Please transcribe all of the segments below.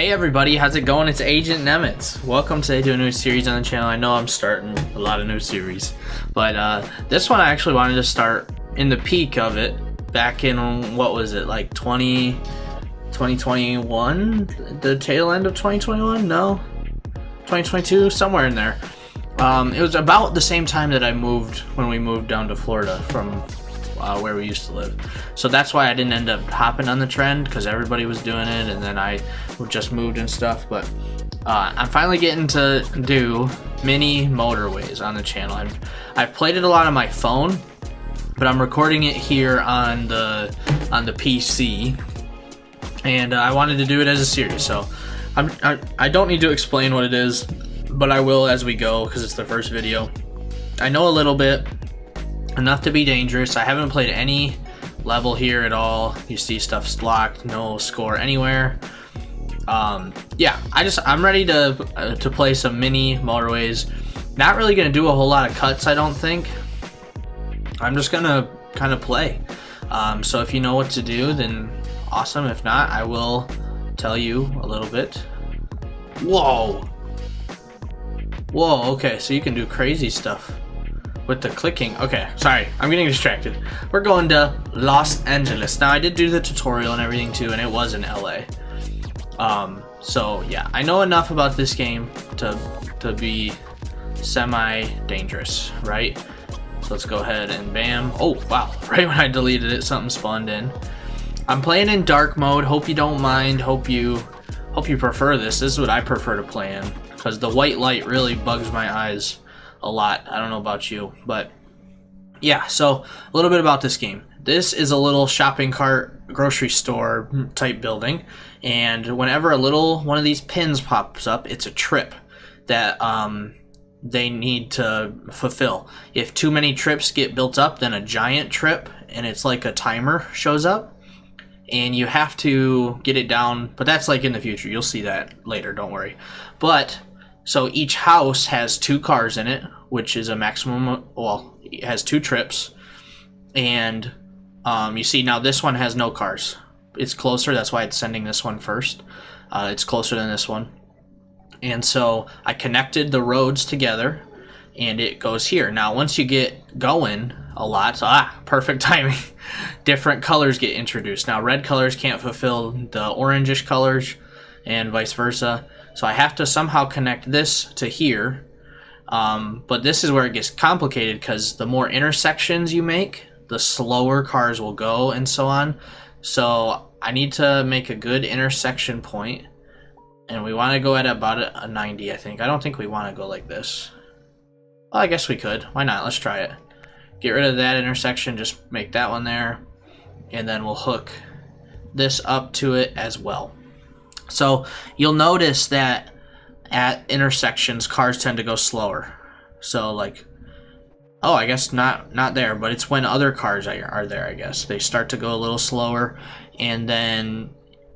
Hey everybody, how's it going? It's Agent Nemitz. Welcome today to a new series on the channel. I know I'm starting a lot of new series, but this one I actually wanted to start in the peak of it back in, what was it, like 2021? The tail end of 2021? No? 2022? Somewhere in there. It was about the same time that when we moved down to Florida from where we used to live. So that's why I didn't end up hopping on the trend, because everybody was doing it and then I just moved and stuff. But I'm finally getting to do Mini Motorways on the channel. I've played it a lot on my phone, but I'm recording it here on the PC, and I wanted to do it as a series. So I don't need to explain what it is, but I will as we go, because it's the first video. I know a little bit, enough to be dangerous. I haven't played any level here at all. You see stuff's locked, no score anywhere. Yeah, I'm ready to play some Mini Motorways. Not really gonna do a whole lot of cuts, I don't think. I'm just gonna kind of play. So if you know what to do, then awesome. If not, I will tell you a little bit. Whoa! Whoa, okay, so you can do crazy stuff with the clicking. Okay, sorry, I'm getting distracted. We're going to Los Angeles. Now, I did do the tutorial and everything too, and it was in LA. So yeah, I know enough about this game to be semi-dangerous, right? So let's go ahead and bam. Oh, wow, right when I deleted it, something spawned in. I'm playing in dark mode. Hope you don't mind. Hope you prefer this. This is what I prefer to play in, because the white light really bugs my eyes a lot. I don't know about you, but yeah. So a little bit about this game. This is a little shopping cart, grocery store type building, and whenever a little one of these pins pops up, it's a trip that they need to fulfill. If too many trips get built up, then a giant trip, and it's like a timer, shows up, and you have to get it down. But that's like in the future. You'll see that later, don't worry. But so each house has 2 cars in it, which is a maximum. Well, it has 2 trips, and you see now this one has no cars. It's closer, that's why it's sending this one first. It's closer than this one, and so I connected the roads together, and it goes here. Now once you get going a lot, perfect timing, different colors get introduced. Now red colors can't fulfill the orangish colors, and vice versa. So I have to somehow connect this to here, but this is where it gets complicated, because the more intersections you make, the slower cars will go, and so on. So I need to make a good intersection point, and we want to go at about a 90, I think. I don't think we want to go like this. Well, I guess we could. Why not? Let's try it. Get rid of that intersection, just make that one there, and then we'll hook this up to it as well. So you'll notice that at intersections, cars tend to go slower. So like, oh, I guess not there, but it's when other cars are there, I guess. They start to go a little slower, and then,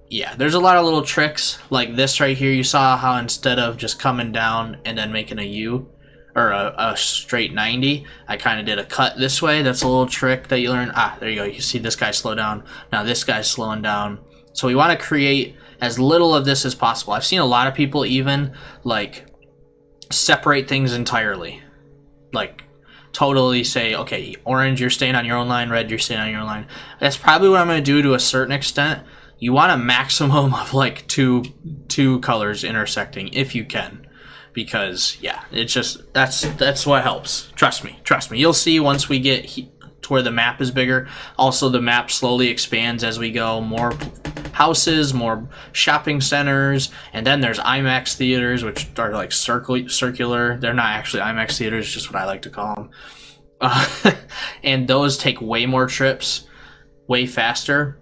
yeah, there's a lot of little tricks. Like this right here, you saw how instead of just coming down and then making a U, or a straight 90, I kind of did a cut this way. That's a little trick that you learn. There you go. You see this guy slow down. Now this guy's slowing down. So we want to create as little of this as possible. I've seen a lot of people even like separate things entirely. Like totally say, okay, orange, you're staying on your own line, red, you're staying on your own line. That's probably what I'm going to do to a certain extent. You want a maximum of like two colors intersecting if you can, because yeah, it's just that's what helps. Trust me. You'll see once we get to where the map is bigger. Also, the map slowly expands as we go. More houses, more shopping centers, and then there's IMAX theaters, which are like circular. They're not actually IMAX theaters, just what I like to call them. And those take way more trips, way faster.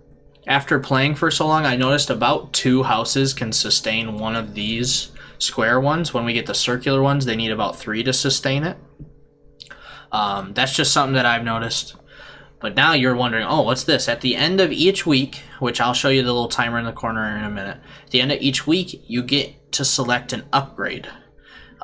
After playing for so long, I noticed about 2 houses can sustain one of these square ones. When we get the circular ones, they need about 3 to sustain it. That's just something that I've noticed. But now you're wondering, oh, what's this? At the end of each week, which I'll show you the little timer in the corner in a minute. At the end of each week, you get to select an upgrade.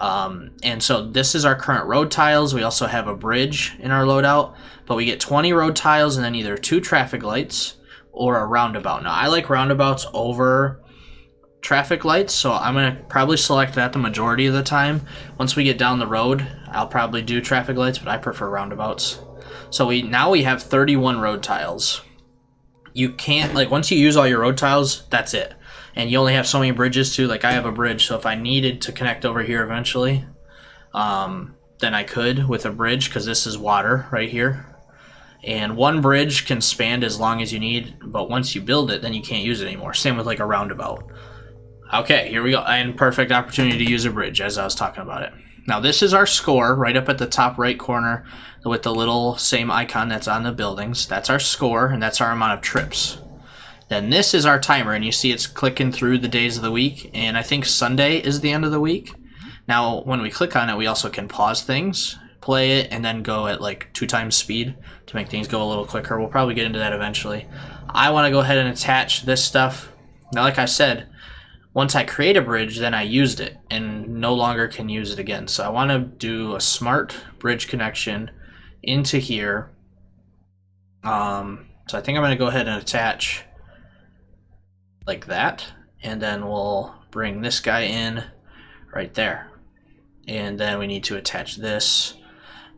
And so this is our current road tiles. We also have a bridge in our loadout, but we get 20 road tiles and then either 2 traffic lights or a roundabout. Now, I like roundabouts over traffic lights, so I'm going to probably select that the majority of the time. Once we get down the road, I'll probably do traffic lights, but I prefer roundabouts. So now we have 31 road tiles. You can't, like, once you use all your road tiles, that's it. And you only have so many bridges too. Like, I have a bridge, so if I needed to connect over here eventually, then I could with a bridge, because this is water right here. And one bridge can span as long as you need, but once you build it, then you can't use it anymore. Same with like a roundabout. Okay, here we go. And perfect opportunity to use a bridge, as I was talking about it. Now this is our score right up at the top right corner with the little same icon that's on the buildings. That's our score, and that's our amount of trips. Then this is our timer, and you see it's clicking through the days of the week, and I think Sunday is the end of the week. Now when we click on it, we also can pause things, play it, and then go at like 2 times speed to make things go a little quicker. We'll probably get into that eventually. I want to go ahead and attach this stuff. Now, like I said, once I create a bridge, then I used it and no longer can use it again. So I want to do a smart bridge connection into here. So I think I'm going to go ahead and attach like that, and then we'll bring this guy in right there. And then we need to attach this.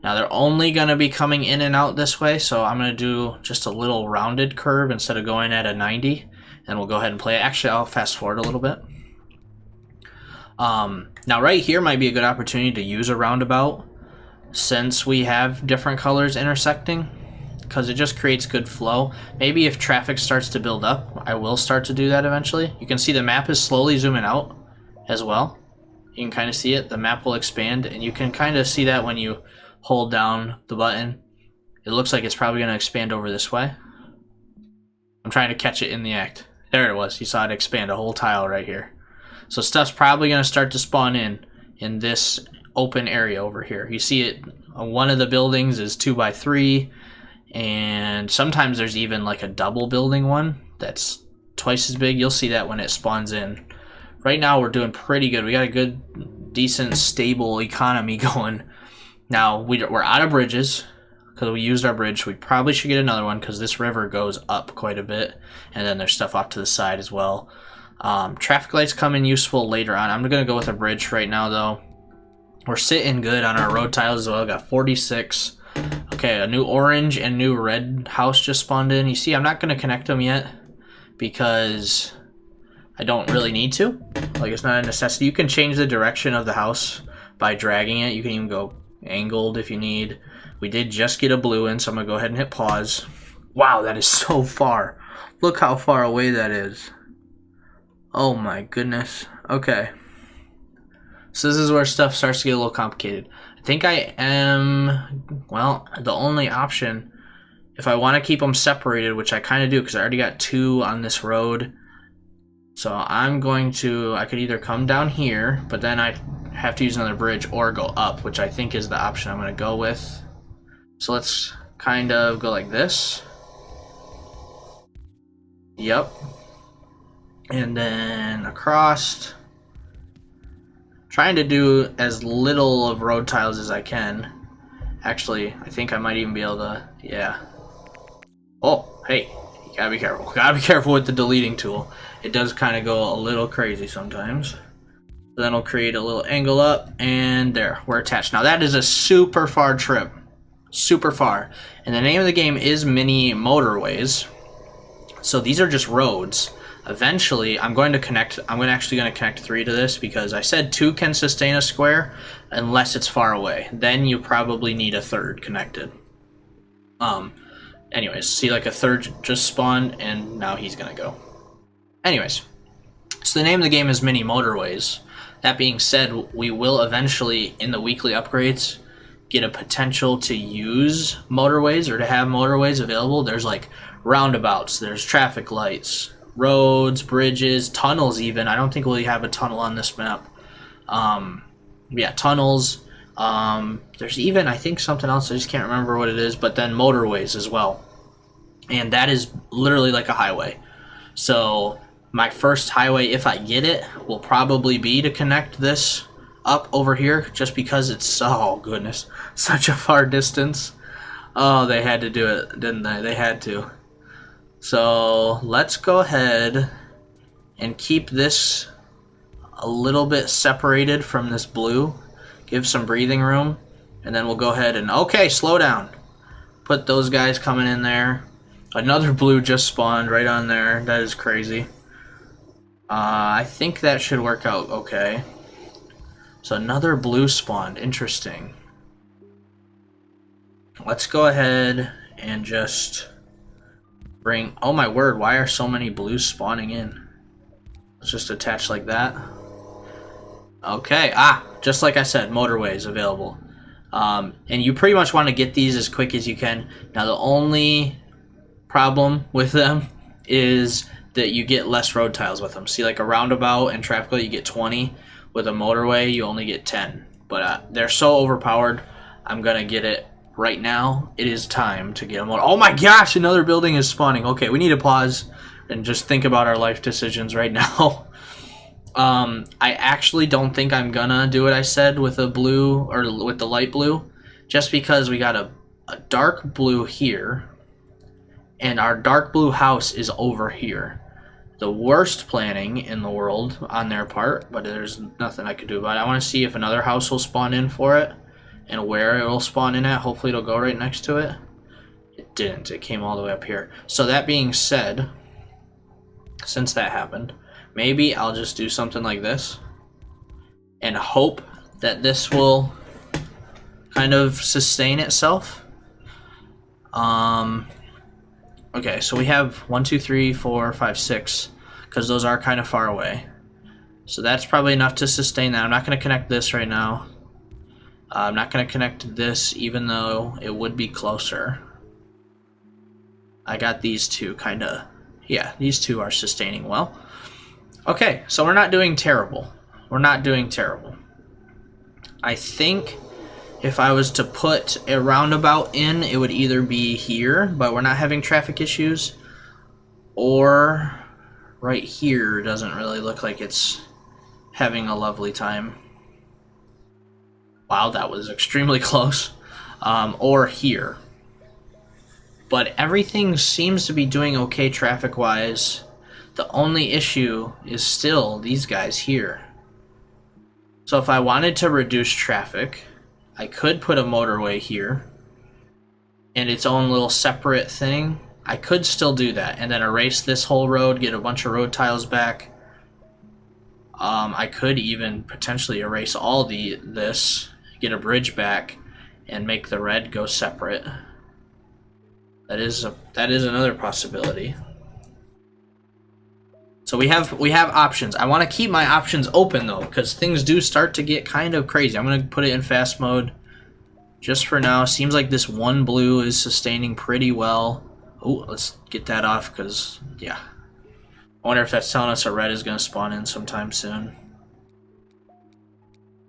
Now they're only going to be coming in and out this way, so I'm going to do just a little rounded curve instead of going at a 90, and we'll go ahead and play it. Actually, I'll fast forward a little bit. Now right here might be a good opportunity to use a roundabout since we have different colors intersecting, because it just creates good flow. Maybe if traffic starts to build up, I will start to do that eventually. You can see the map is slowly zooming out as well. You can kind of see it. The map will expand, and you can kind of see that when you hold down the button. It looks like it's probably going to expand over this way. I'm trying to catch it in the act. There it was. You saw it expand a whole tile right here. So stuff's probably going to start to spawn in this open area over here. You see it, one of the buildings is 2x3, and sometimes there's even like a double building one that's twice as big. You'll see that when it spawns in. Right now we're doing pretty good. We got a good, decent, stable economy going. Now we're out of bridges because we used our bridge. We probably should get another one because this river goes up quite a bit, and then there's stuff off to the side as well. Traffic lights come in useful later on. I'm gonna go with a bridge right now though. We're sitting good on our road tiles as well. Got 46. Okay, a new orange and new red house just spawned in. You see, I'm not gonna connect them yet because I don't really need to. Like, it's not a necessity. You can change the direction of the house by dragging it. You can even go angled if you need. We did just get a blue in, so I'm gonna go ahead and hit pause. Wow, that is so far. Look how far away that is. Oh my goodness. Okay, so this is where stuff starts to get a little complicated. I think I am, well, the only option, if I want to keep them separated, which I kind of do because I already got 2 on this road. So I'm going to, I could either come down here, but then I have to use another bridge, or go up, which I think is the option I'm going to go with. So let's kind of go like this. Yep. And then across. Trying to do as little of road tiles as I can. Actually, I think I might even be able to, yeah. Oh, hey, you gotta be careful. Gotta be careful with the deleting tool. It does kind of go a little crazy sometimes. Then I'll create a little angle up, and there, we're attached. Now that is a super far trip. Super far. And the name of the game is Mini Motorways. So these are just roads. Eventually, I'm actually going to connect 3 to this because I said 2 can sustain a square unless it's far away. Then you probably need a 3rd connected. Anyways, see, like a 3rd just spawned, and now he's going to go. Anyways, so the name of the game is Mini Motorways. That being said, we will eventually, in the weekly upgrades, get a potential to use motorways or to have motorways available. There's like roundabouts, there's traffic lights, roads, bridges, tunnels even. I don't think we'll have a tunnel on this map. Yeah, tunnels. There's even, I think, something else. I just can't remember what it is. But then motorways as well. And that is literally like a highway. So my first highway, if I get it, will probably be to connect this up over here. Just because it's, oh goodness, such a far distance. Oh, they had to do it, didn't they? They had to. So let's go ahead and keep this a little bit separated from this blue. Give some breathing room. And then we'll go ahead and, okay, slow down. Put those guys coming in there. Another blue just spawned right on there. That is crazy. I think that should work out okay. So another blue spawned. Interesting. Let's go ahead and just bring... Oh my word, why are so many blues spawning in? Let's just attach like that. Okay, just like I said, motorways available. And you pretty much want to get these as quick as you can. Now the only problem with them is that you get less road tiles with them. See, like a roundabout and traffic light, you get 20. With a motorway, you only get 10. But they're so overpowered, I'm going to get it right now. It is time to get them. Oh my gosh, another building is spawning. Okay, we need to pause and just think about our life decisions right now. I actually don't think I'm gonna do what I said with a blue, or with the light blue, just because we got a dark blue here, and our dark blue house is over here. The worst planning in the world on their part, but there's nothing I could do about it. I want to see if another house will spawn in for it, and where it will spawn in at. Hopefully it'll go right next to it. It didn't. It came all the way up here. So that being said, since that happened, maybe I'll just do something like this and hope that this will kind of sustain itself. Okay, so we have 1, 2, 3, 4, 5, 6, because those are kind of far away. So that's probably enough to sustain that. I'm not going to connect this right now. I'm not going to connect this, even though it would be closer. I got these two kind of... Yeah, these two are sustaining well. Okay, so we're not doing terrible. We're not doing terrible. I think if I was to put a roundabout in, it would either be here, but we're not having traffic issues, or right here doesn't really look like it's having a lovely time. Wow, that was extremely close. Or here. But everything seems to be doing okay traffic-wise. The only issue is still these guys here. So if I wanted to reduce traffic, I could put a motorway here and its own little separate thing. I could still do that and then erase this whole road, get a bunch of road tiles back. I could even potentially erase all this, get a bridge back, and make the red go separate. That is another possibility. So we have options. I want to keep my options open though, because things do start to get kind of crazy. I'm going to put it in fast mode just for now. Seems like this one blue is sustaining pretty well. Oh, let's get that off because, yeah. I wonder if that's telling us a red is going to spawn in sometime soon.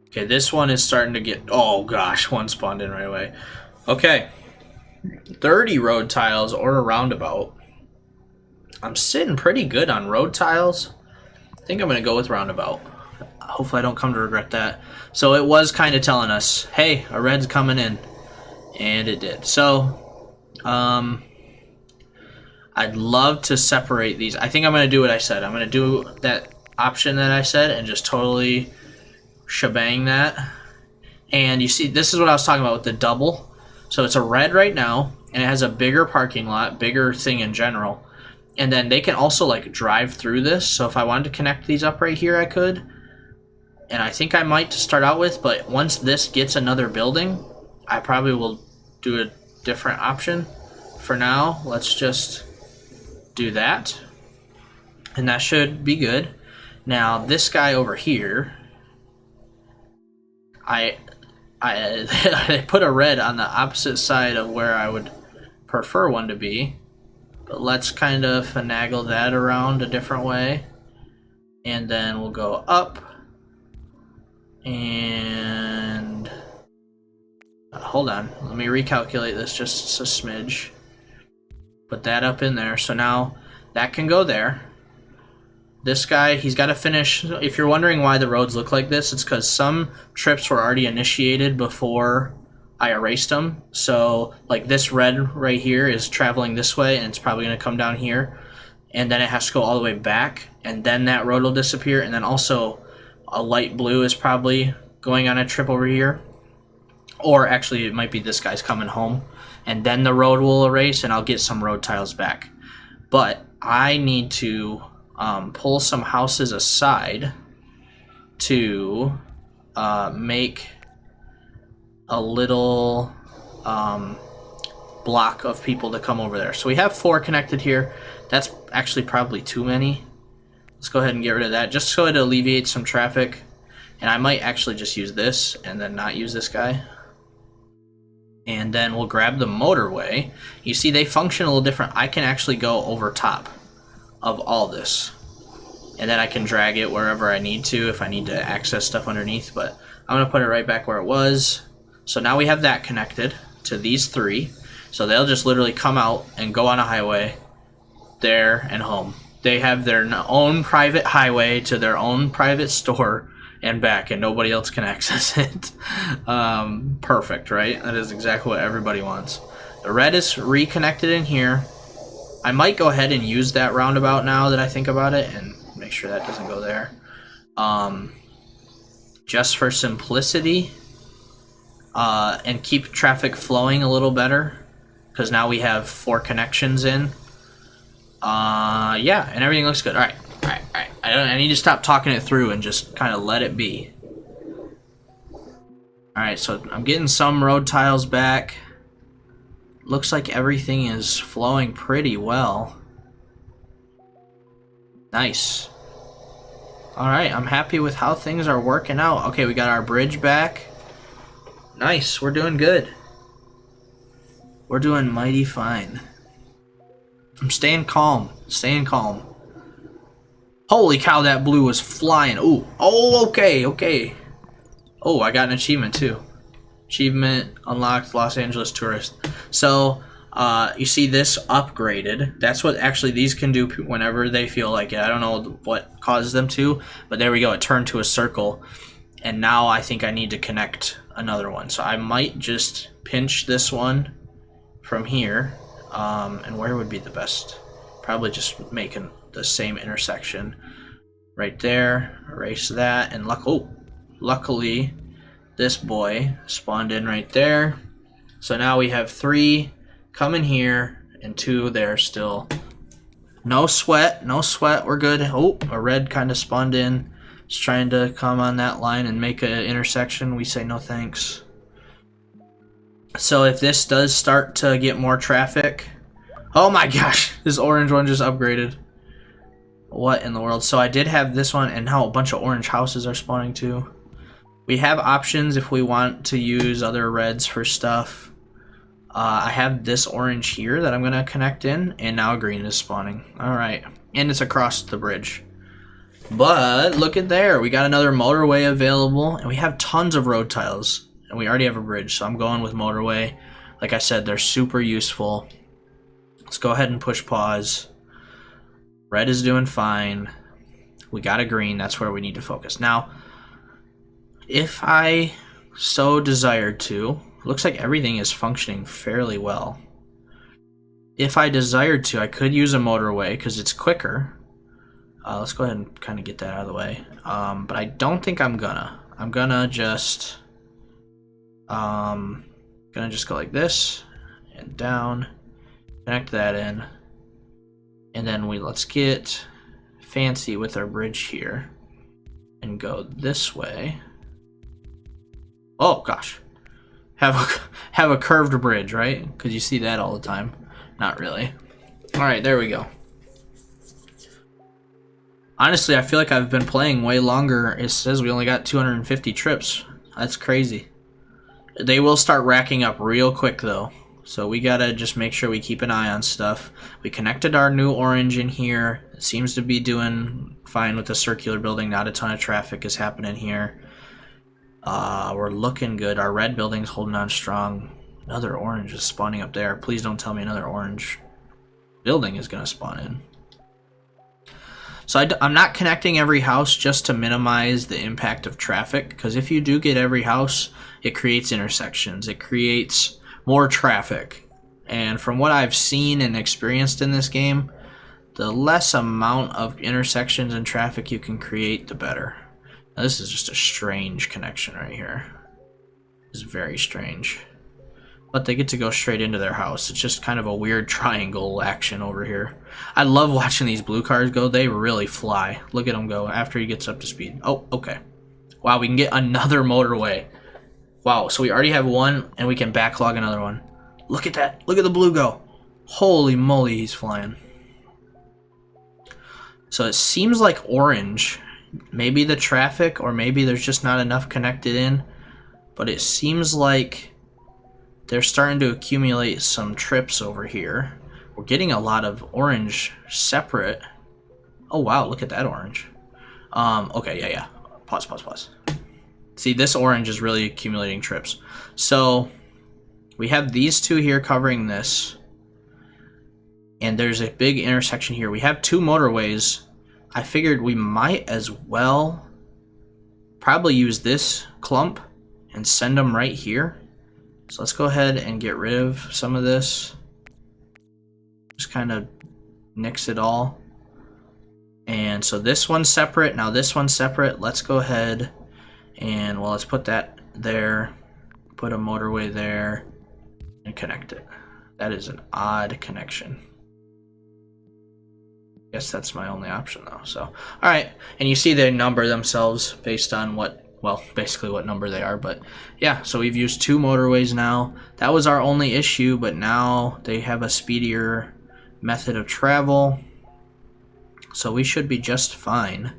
Okay, this one is starting to get... Oh gosh, one spawned in right away. Okay. 30 road tiles or a roundabout. I'm sitting pretty good on road tiles. I think I'm going to go with roundabout. Hopefully I don't come to regret that. So it was kind of telling us, hey, a red's coming in. And it did. So, I'd love to separate these. I think I'm going to do what I said. I'm going to do that option that I said and just totally shebang that. And you see, this is what I was talking about with the double. So it's a red right now, and it has a bigger parking lot, bigger thing in general. And then they can also like drive through this. So if I wanted to connect these up right here, I could. And I think I might to start out with, but once this gets another building, I probably will do a different option. For now, let's just do that. And that should be good. Now this guy over here, I put a red on the opposite side of where I would prefer one to be. But let's kind of finagle that around a different way. And then we'll go up. And... hold on. Let me recalculate this just a smidge. Put that up in there. So now that can go there. This guy, he's got to finish. If you're wondering why the roads look like this, it's because some trips were already initiated before I erased them. So like this red right here is traveling this way, and it's probably going to come down here. And then it has to go all the way back, and then that road will disappear. And then also a light blue is probably going on a trip over here. Or actually, it might be this guy's coming home. And then the road will erase, and I'll get some road tiles back. But I need to pull some houses aside to make a little block of people to come over there. So we have 4 connected here. That's actually probably too many. Let's go ahead and get rid of that, just so it alleviates some traffic. And I might actually just use this and then not use this guy. And then we'll grab the motorway. You see, they function a little different. I can actually go over top of all this. And then I can drag it wherever I need to if I need to access stuff underneath. But I'm going to put it right back where it was. So now we have that connected to these 3. So they'll just literally come out and go on a highway there and home. They have their own private highway to their own private store and back, and nobody else can access it. Perfect, right? That is exactly what everybody wants. The red is reconnected in here. I might go ahead and use that roundabout now that I think about it and make sure that doesn't go there. Just for simplicity, and keep traffic flowing a little better, because now we have 4 connections in. Yeah, and everything looks good. All right. I need to stop talking it through and just kind of let it be. Alright, so I'm getting some road tiles back. Looks like everything is flowing pretty well. Nice. Alright, I'm happy with how things are working out. Okay, we got our bridge back. Nice, we're doing good. We're doing mighty fine. I'm staying calm, Holy cow, that blue was flying. Ooh. Oh, okay. Oh, I got an achievement too. Achievement unlocked, Los Angeles tourist. So, you see this upgraded. That's what actually these can do whenever they feel like it. I don't know what causes them to, but there we go. It turned to a circle. And now I think I need to connect another one. So I might just pinch this one from here. And where would be the best? Probably just making the same intersection right there. Erase that, and luckily this boy spawned in right there. So now we have 3 coming here and 2 there still. No sweat, we're good. Oh, a red kind of spawned in. Just trying to come on that line and make an intersection. We say no thanks. So if this does start to get more traffic, oh my gosh, this orange one just upgraded. What in the world? So I did have this one, and now a bunch of orange houses are spawning too. We have options if we want to use other reds for stuff. I have this orange here that I'm going to connect in, and now green is spawning. Alright, and it's across the bridge. But look at there, we got another motorway available, and we have tons of road tiles. And we already have a bridge, so I'm going with motorway. Like I said, they're super useful. Let's go ahead and push pause. Red is doing fine. We got a green, that's where we need to focus. Now, if I so desired to, looks like everything is functioning fairly well. If I desired to, I could use a motorway because it's quicker. Let's go ahead and kind of get that out of the way. But I don't think I'm gonna. I'm gonna just go like this and down, connect that in, and then let's get fancy with our bridge here and go this way. Oh gosh, have a curved bridge, right? Because you see that all the time. Not really. All right, there we go. Honestly, I feel like I've been playing way longer. It says we only got 250 trips. That's crazy. They will start racking up real quick though, so we gotta just make sure we keep an eye on stuff. We connected our new orange in here. It seems to be doing fine with the circular building. Not a ton of traffic is happening here. We're looking good. Our red building's holding on strong. Another orange is spawning up there. Please don't tell me another orange building is gonna spawn in. So I'm not connecting every house just to minimize the impact of traffic, because if you do get every house, it creates intersections. It creates more traffic. And from what I've seen and experienced in this game, the less amount of intersections and traffic you can create, the better. Now, this is just a strange connection right here. It's very strange. But they get to go straight into their house. It's just kind of a weird triangle action over here. I love watching these blue cars go. They really fly. Look at them go after he gets up to speed. Oh, okay. Wow, we can get another motorway. Wow, so we already have one, and we can backlog another one. Look at that. Look at the blue go. Holy moly, he's flying. So it seems like orange. Maybe the traffic, or maybe there's just not enough connected in. But it seems like they're starting to accumulate some trips over here. We're getting a lot of orange separate. Oh, wow, look at that orange. Okay, yeah. Pause. See, this orange is really accumulating trips. So we have these two here covering this. And there's a big intersection here. We have 2 motorways. I figured we might as well probably use this clump and send them right here. So let's go ahead and get rid of some of this. Just kind of nix it all. And so this one's separate. Now this one's separate. Let's go ahead and, well, let's put that there. Put a motorway there and connect it. That is an odd connection. Guess that's my only option though. So, all right. And you see they number themselves based on what, well, basically what number they are. But yeah, so we've used 2 motorways now. That was our only issue, but now they have a speedier method of travel. So we should be just fine,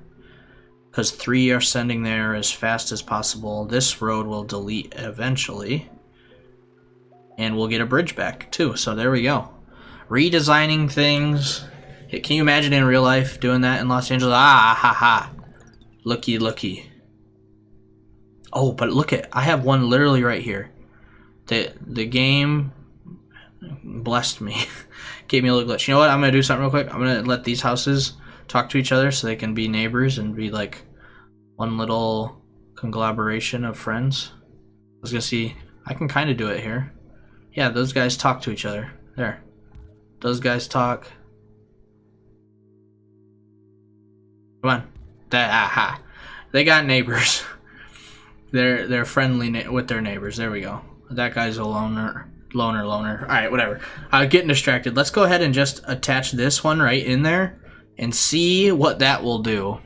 because 3 are sending there as fast as possible. This road will delete eventually, and we'll get a bridge back too. So there we go. Redesigning things. Can you imagine in real life doing that in Los Angeles? Ah, ha, ha. Looky. Oh, but look at, I have one literally right here. The game blessed me. Gave me a little glitch. You know what? I'm going to do something real quick. I'm going to let these houses talk to each other so they can be neighbors and be like one little conglomeration of friends. I was going to see, I can kind of do it here. Yeah, those guys talk to each other. There. Those guys talk. Come on. Aha. They got neighbors. They're friendly with their neighbors. There we go. That guy's a loner. Alright, whatever. I'm getting distracted. Let's go ahead and just attach this one right in there and see what that will do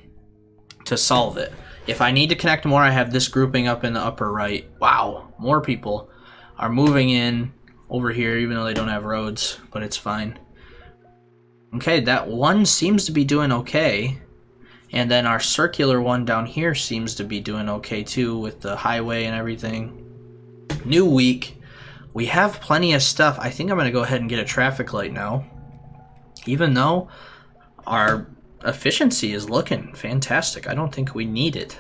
to solve it. If I need to connect more, I have this grouping up in the upper right. Wow, more people are moving in over here even though they don't have roads, but it's fine. Okay, that one seems to be doing okay. And then our circular one down here seems to be doing okay too with the highway and everything. New week. We have plenty of stuff. I think I'm going to go ahead and get a traffic light now. Even though our efficiency is looking fantastic. I don't think we need it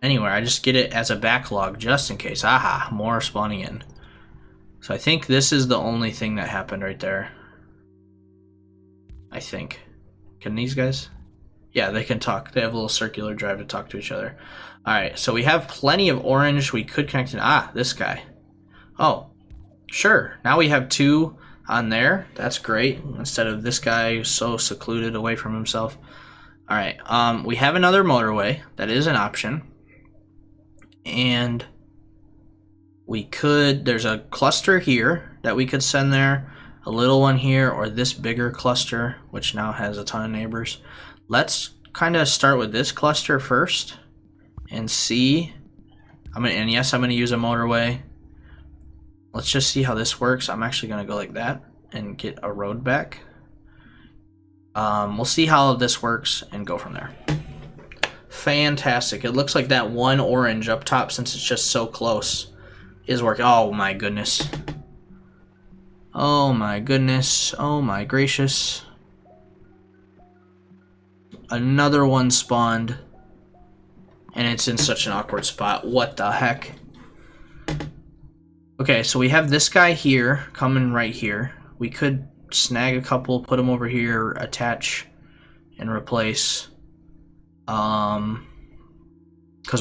anywhere. I just get it as a backlog just in case. Aha, more spawning in. So I think this is the only thing that happened right there. I think. Can these guys? Yeah, they can talk. They have a little circular drive to talk to each other. Alright, so we have plenty of orange. We could connect in. Ah, this guy. Oh, sure. Now we have 2 on there. That's great. Instead of this guy so secluded away from himself. Alright, we have another motorway. That is an option. And we could, there's a cluster here that we could send there. A little one here, or this bigger cluster, which now has a ton of neighbors. Let's kind of start with this cluster first and see. And yes, I'm going to use a motorway. Let's just see how this works. I'm actually going to go like that and get a road back. We'll see how this works and go from there. Fantastic. It looks like that one orange up top, since it's just so close, is working. Oh my goodness. Oh my goodness. Oh my gracious. Another one spawned, and it's in such an awkward spot. What the heck? Okay, so we have this guy here coming right here. We could snag a couple, put them over here, attach, and replace. Because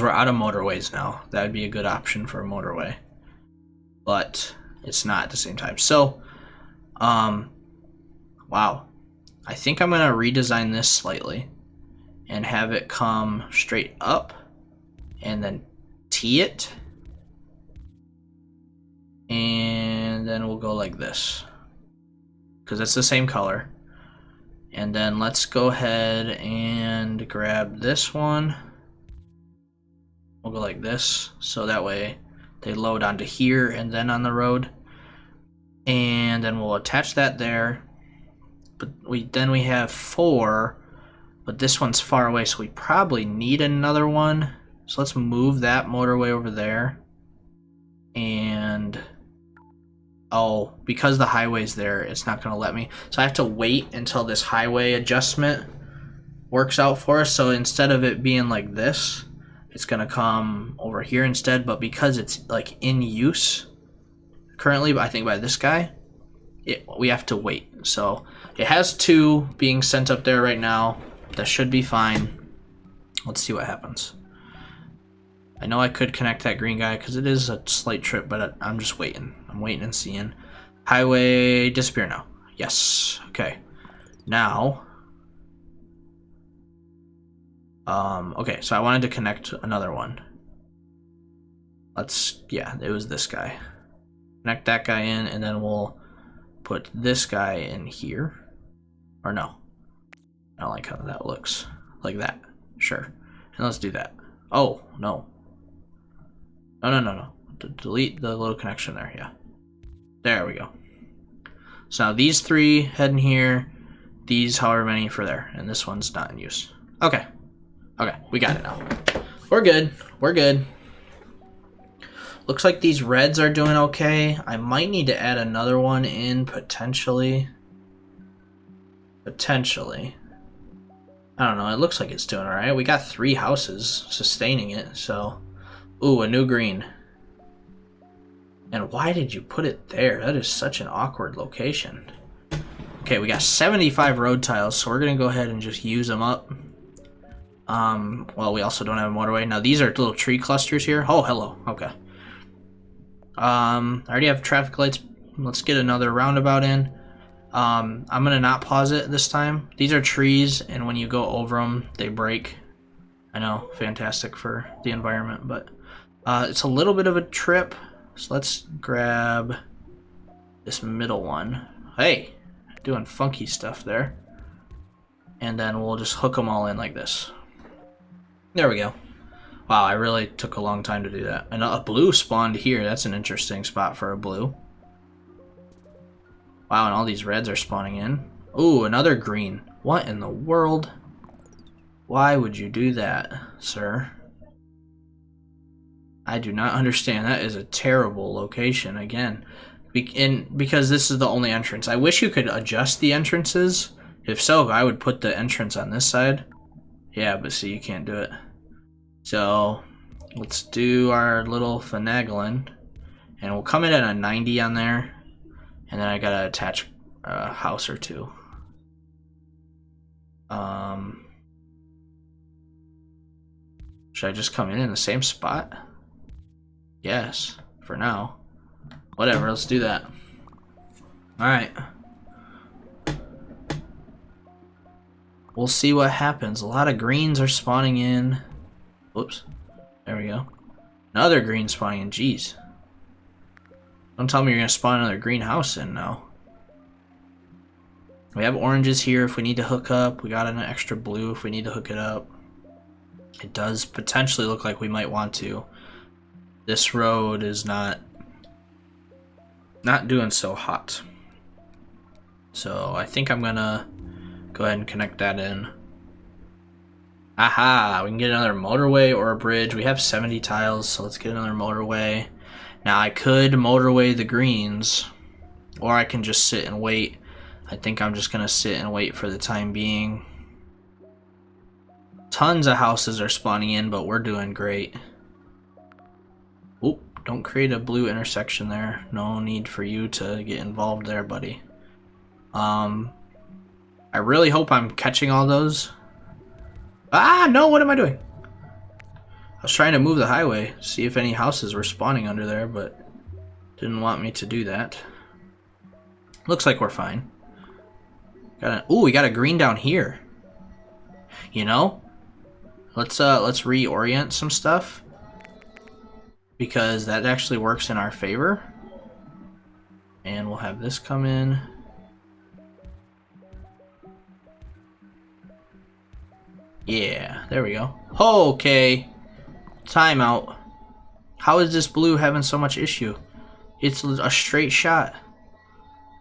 we're out of motorways now. That would be a good option for a motorway, but it's not at the same time. So, wow. I think I'm gonna redesign this slightly and have it come straight up and then T it. And then we'll go like this because it's the same color. And then let's go ahead and grab this one. We'll go like this, so that way they load onto here and then on the road. And then we'll attach that there. But then we have 4, but this one's far away, so we probably need another one. So let's move that motorway over there. And oh, because the highway's there, it's not going to let me. So I have to wait until this highway adjustment works out for us. So instead of it being like this, it's going to come over here instead. But because it's like in use currently, I think by this guy, we have to wait. So it has 2 being sent up there right now. That should be fine. Let's see what happens. I know I could connect that green guy because it is a slight trip, but I'm just waiting. I'm waiting and seeing. Highway, disappear now. Yes. Okay. Now. Okay, so I wanted to connect another one. Yeah, it was this guy. Connect that guy in, and then we'll put this guy in here. Or no. I don't like how that looks. Like that. Sure. And let's do that. Oh, no. No. Delete the little connection there, yeah. There we go. So now these 3 head in here, these however many for there, and this one's not in use. Okay. Okay, we got it now. We're good. We're good. Looks like these reds are doing okay. I might need to add another one in potentially. Potentially. I don't know, it looks like it's doing alright. We got 3 houses sustaining it, so. Ooh, a new green. And why did you put it there? That is such an awkward location. Okay, we got 75 road tiles, so we're gonna go ahead and just use them up. Well, we also don't have a motorway. Now, these are little tree clusters here. Oh, hello. Okay. I already have traffic lights. Let's get another roundabout in. I'm gonna not pause it this time. These are trees, and when you go over them, they break. I know, fantastic for the environment, but it's a little bit of a trip. So let's grab this middle one. Hey, doing funky stuff there. And then we'll just hook them all in like this. There we go. Wow, I really took a long time to do that. And a blue spawned here. That's an interesting spot for a blue. Wow, and all these reds are spawning in. Ooh, another green. What in the world? Why would you do that, sir? I do not understand. That is a terrible location, again. Because this is the only entrance. I wish you could adjust the entrances. If so, I would put the entrance on this side. Yeah, but see, you can't do it. So, let's do our little finagling. And we'll come in at a 90 on there. And then I gotta attach a house or 2. Should I just come in the same spot? Yes, for now. Whatever, let's do that. Alright. We'll see what happens. A lot of greens are spawning in. Whoops. There we go. Another green spawning in. Jeez. Don't tell me you're going to spawn another greenhouse in now. We have oranges here if we need to hook up. We got an extra blue if we need to hook it up. It does potentially look like we might want to. This road is not doing so hot. So I think I'm going to go ahead and connect that in. Aha! We can get another motorway or a bridge. We have 70 tiles, so let's get another motorway. Now I could motorway the greens, or I can just sit and wait. I think I'm just gonna sit and wait for the time being. Tons of houses are spawning in, but we're doing great. Oop, don't create a blue intersection there. No need for you to get involved there, buddy. I really hope I'm catching all those. Ah, no, what am I doing? I was trying to move the highway, see if any houses were spawning under there, but didn't want me to do that. Looks like we're fine. Ooh, we got a green down here. You know, let's reorient some stuff, because that actually works in our favor. And we'll have this come in. Yeah, there we go. Okay. Timeout. How is this blue having so much issue? It's a straight shot.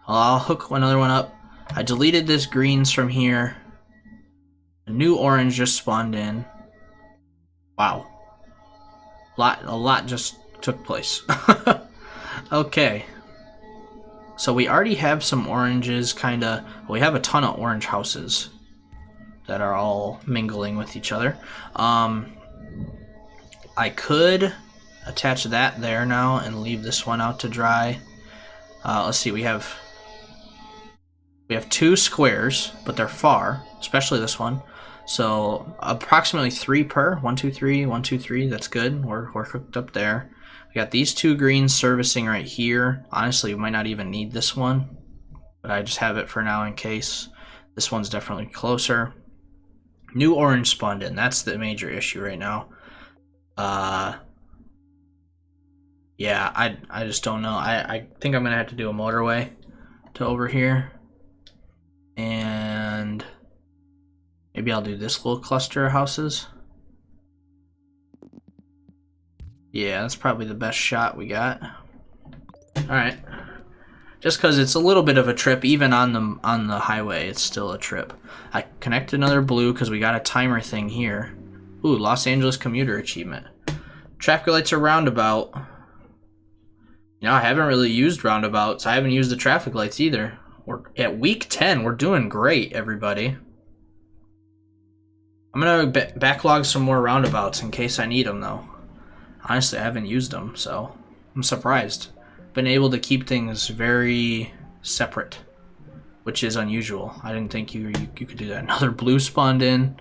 Well, I'll hook another one up. I deleted this greens from here. A new orange just spawned in. Wow. A lot just took place. Okay. So we already have some oranges, kinda. We have a ton of orange houses that are all mingling with each other. I could attach that there now and leave this one out to dry. Let's see, we have 2 squares, but they're far, especially this one. So approximately 3 per. 1, 2, 3, 1, 2, 3. That's good. We're hooked up there. We got these 2 greens servicing right here. Honestly, we might not even need this one, but I just have it for now in case. This one's definitely closer. New orange spawned in. That's the major issue right now. Yeah, I just don't know. I think I'm gonna have to do a motorway to over here, and maybe I'll do this little cluster of houses. Yeah, that's probably the best shot we got. Alright. Just because it's a little bit of a trip, even on the highway, it's still a trip. I connected another blue because we got a timer thing here. Ooh, Los Angeles commuter achievement. Traffic lights are roundabout. You know, I haven't really used roundabouts. I haven't used the traffic lights either. We're at week 10. We're doing great, everybody. I'm going to backlog some more roundabouts in case I need them, though. Honestly, I haven't used them, so I'm surprised. Been able to keep things very separate, which is unusual. I didn't think you could do that. Another blue spawned in.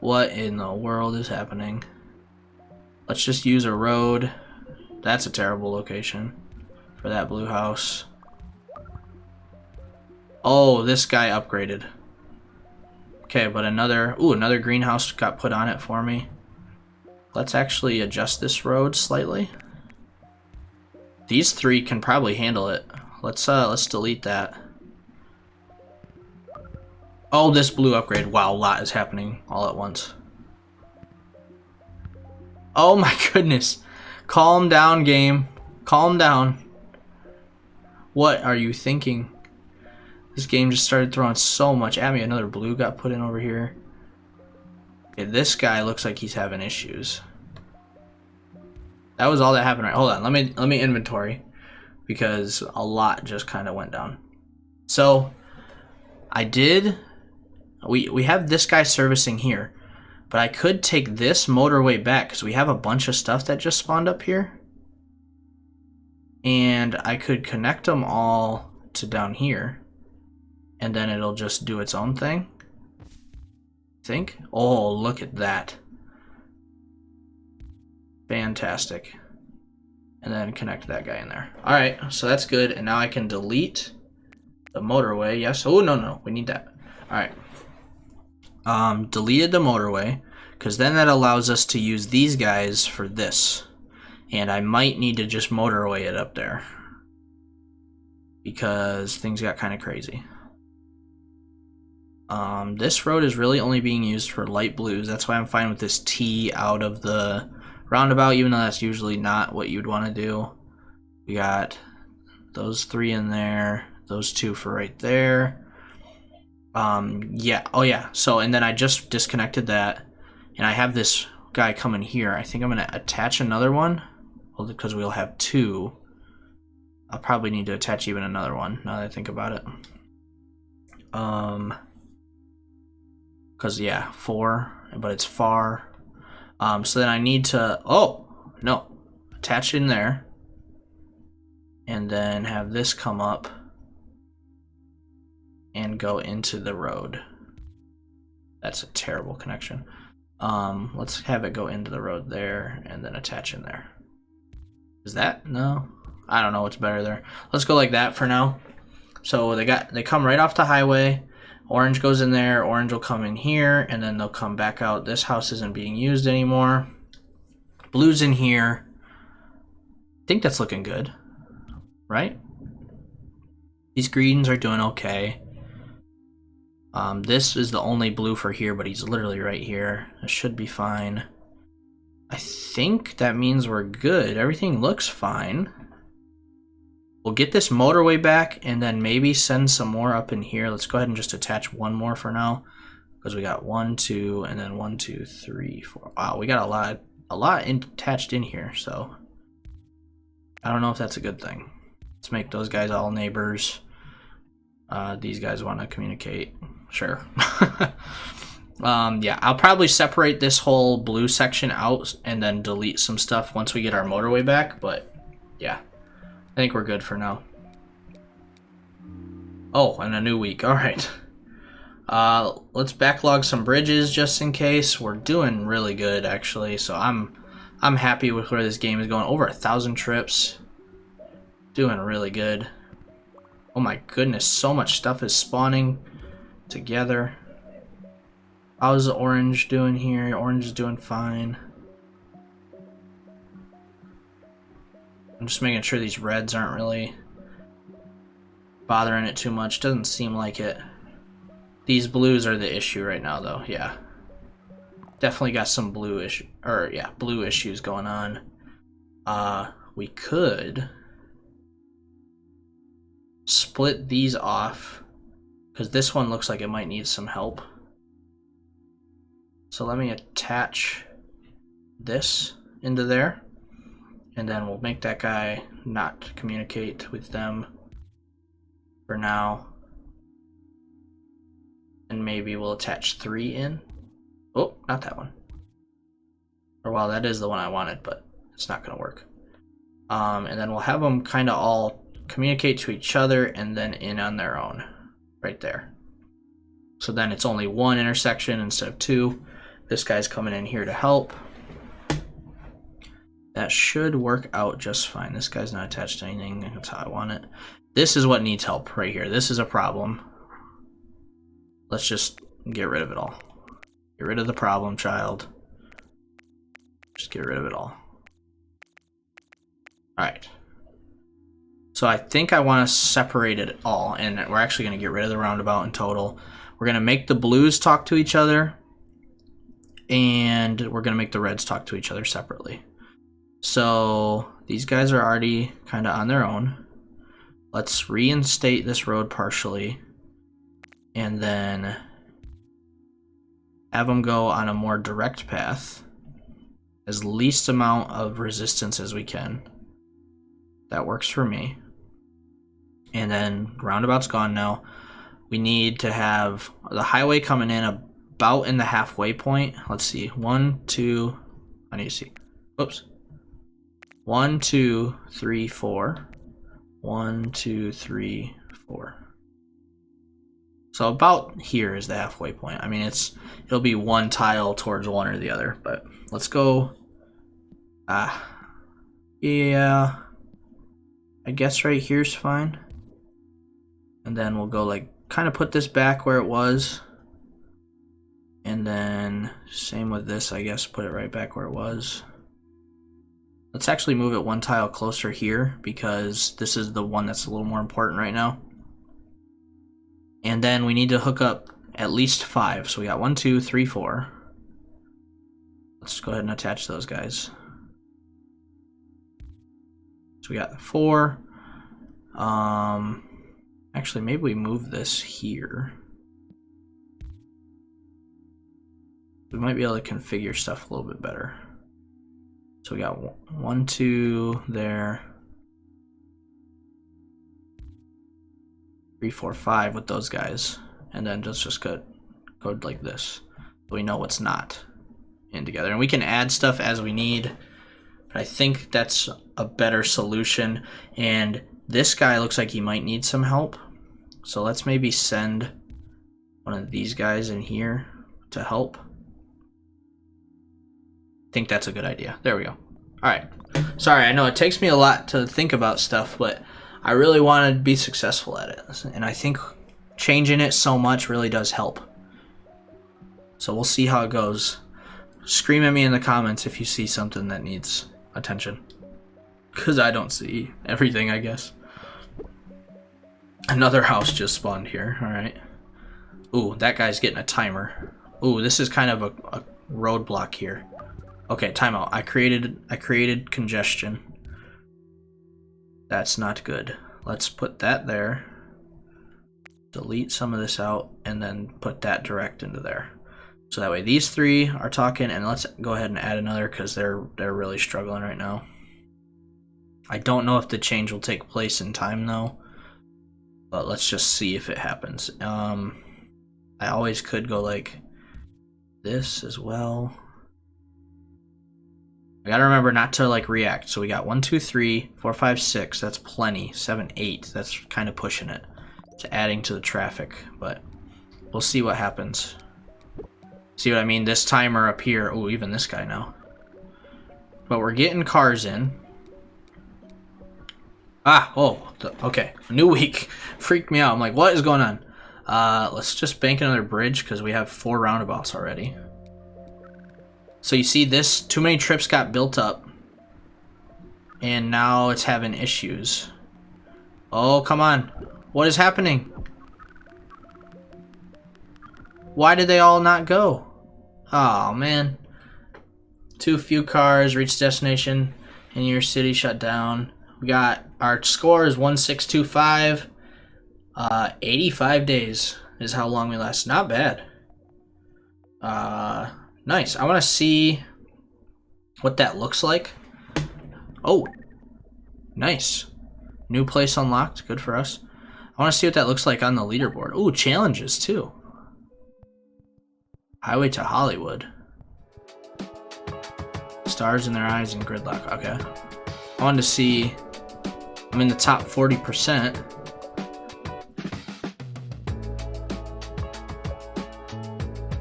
What in the world is happening? Let's just use a road. That's a terrible location for that blue house. Oh, this guy upgraded. Okay, but another greenhouse got put on it for me. Let's actually adjust this road slightly. These 3 can probably handle it. Let's delete that. Oh, this blue upgrade. Wow, a lot is happening all at once. Oh my goodness. Calm down, game. Calm down. What are you thinking? This game just started throwing so much at me. Another blue got put in over here. Okay, this guy looks like he's having issues. That was all that happened, right? Hold on, let me inventory, because a lot just kind of went down. So we have this guy servicing here, but I could take this motorway back because we have a bunch of stuff that just spawned up here, and I could connect them all to down here, and then it'll just do its own thing. Think. Oh, look at that. Fantastic. And then connect that guy in there. Alright, so that's good. And now I can delete the motorway. Yes. Oh, no. We need that. Alright. Deleted the motorway, because then that allows us to use these guys for this. And I might need to just motorway it up there, because things got kind of crazy. This road is really only being used for light blues. That's why I'm fine with this T out of the roundabout, even though that's usually not what you'd want to do. We got those 3 in there, those 2 for right there. Yeah, oh yeah. So, and then I just disconnected that, and I have this guy coming here. I think I'm gonna attach another one, well, because we'll have 2. I'll probably need to attach even another one now that I think about it. Because yeah, 4, but it's far. So then I need to, oh no, attach it in there, and then have this come up and go into the road. That's a terrible connection. Let's have it go into the road there and then attach in there. Is that, no? I don't know what's better there. Let's go like that for now. So they come right off the highway. Orange goes in there, orange will come in here, and then they'll come back out. This house isn't being used anymore. Blue's in here. I think that's looking good, right? These greens are doing okay. This is the only blue for here, but he's literally right here. It should be fine. I think that means we're good. Everything looks fine. We'll get this motorway back and then maybe send some more up in here. Let's go ahead and just attach one more for now, because we got 1, 2, and then 1, 2, 3, 4. Wow, we got a lot attached in here, so I don't know if that's a good thing. Let's make those guys all neighbors. These guys want to communicate. Sure. Yeah, I'll probably separate this whole blue section out and then delete some stuff once we get our motorway back, but yeah, I think we're good for now. Oh, and a new week. All right. Let's backlog some bridges just in case. We're doing really good, actually, so I'm happy with where this game is going. Over 1,000 trips. Doing really good. Oh my goodness, so much stuff is spawning together. How's the orange doing here? Orange is doing fine. I'm just making sure these reds aren't really bothering it too much. Doesn't seem like it. These blues are the issue right now, though. Yeah, definitely got some blue issues going on. We could split these off because this one looks like it might need some help. So let me attach this into there, and then we'll make that guy not communicate with them for now. And maybe we'll attach 3 in. Oh, not that one. Or well, that is the one I wanted, but it's not gonna work. And then we'll have them kind of all communicate to each other and then in on their own, right there. So then it's only 1 intersection instead of 2. This guy's coming in here to help. That should work out just fine. This guy's not attached to anything. That's how I want it. This is what needs help right here. This is a problem. Let's just get rid of it all. Get rid of the problem, child. Just get rid of it all. Alright. So I think I want to separate it all, and we're actually going to get rid of the roundabout in total. We're going to make the blues talk to each other, and we're going to make the reds talk to each other separately. So these guys are already kind of on their own. Let's reinstate this road partially, and then have them go on a more direct path, as least amount of resistance as we can. That works for me. And then roundabout's gone now. We need to have the highway coming in about in the halfway point. Let's see, 1, 2, I need to see. Oops. 1, 2, 3, 4. 1, 2, 3, 4. So about here is the halfway point. I mean, it'll be one tile towards one or the other, but let's go. Yeah, I guess right here's fine. And then we'll go like kind of put this back where it was. And then same with this, I guess, put it right back where it was. Let's actually move it one tile closer here because this is the one that's a little more important right now. And then we need to hook up at least 5. So we got 1, 2, 3, 4. Let's go ahead and attach those guys. So we got 4. Actually, maybe we move this here. We might be able to configure stuff a little bit better. So we got 1, 2 there. 3, 4, 5 with those guys, and then just go like this, so we know what's not in together. And we can add stuff as we need, but I think that's a better solution. And this guy looks like he might need some help, so let's maybe send one of these guys in here to help. I think that's a good idea. There we go. All right. Sorry, I know it takes me a lot to think about stuff, but I really want to be successful at it, and I think changing it so much really does help. So we'll see how it goes. Scream at me in the comments if you see something that needs attention. Because I don't see everything, I guess. Another house just spawned here. Alright. Ooh, that guy's getting a timer. Ooh, this is kind of a roadblock here. Okay, timeout. I created congestion. That's not good. Let's put that there. Delete some of this out and then put that direct into there. So that way these three are talking, and let's go ahead and add another because they're really struggling right now. I don't know if the change will take place in time though, but let's just see if it happens. I always could go like this as well. I gotta remember not to like react. So we got 1, 2, 3, 4, 5, 6. That's plenty. 7, 8. That's kind of pushing it to adding to the traffic, but we'll see what happens. See what I mean? This timer up here. Oh, even this guy now. But we're getting cars in. Ah, oh, okay. New week. Freaked me out. I'm like, what is going on? Let's just bank another bridge because we have 4 roundabouts already. So you see this, too many trips got built up. And now it's having issues. Oh, come on. What is happening? Why did they all not go? Oh, man. Too few cars reach destination in your city shut down. We got, our score is 1625. 85 days is how long we last. Not bad. Nice. I want to see what that looks like. Oh, nice. New place unlocked. Good for us. I want to see what that looks like on the leaderboard. Ooh, challenges too. Highway to Hollywood. Stars in their eyes and gridlock. Okay. I wanted to see. I'm in the top 40%.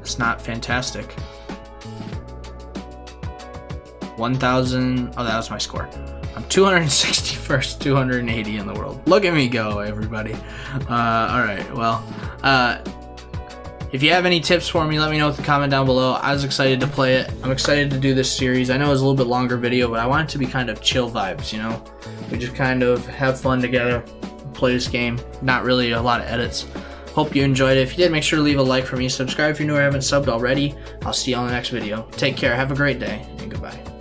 It's not fantastic. 1,000. Oh, that was my score. I'm 261st, 280 in the world. Look at me go, everybody. Alright, well, if you have any tips for me, let me know with a comment down below. I was excited to play it. I'm excited to do this series. I know it was a little bit longer video, but I want it to be kind of chill vibes, you know? We just kind of have fun together, play this game. Not really a lot of edits. Hope you enjoyed it. If you did, make sure to leave a like for me. Subscribe if you're new or haven't subbed already. I'll see you on the next video. Take care. Have a great day, and goodbye.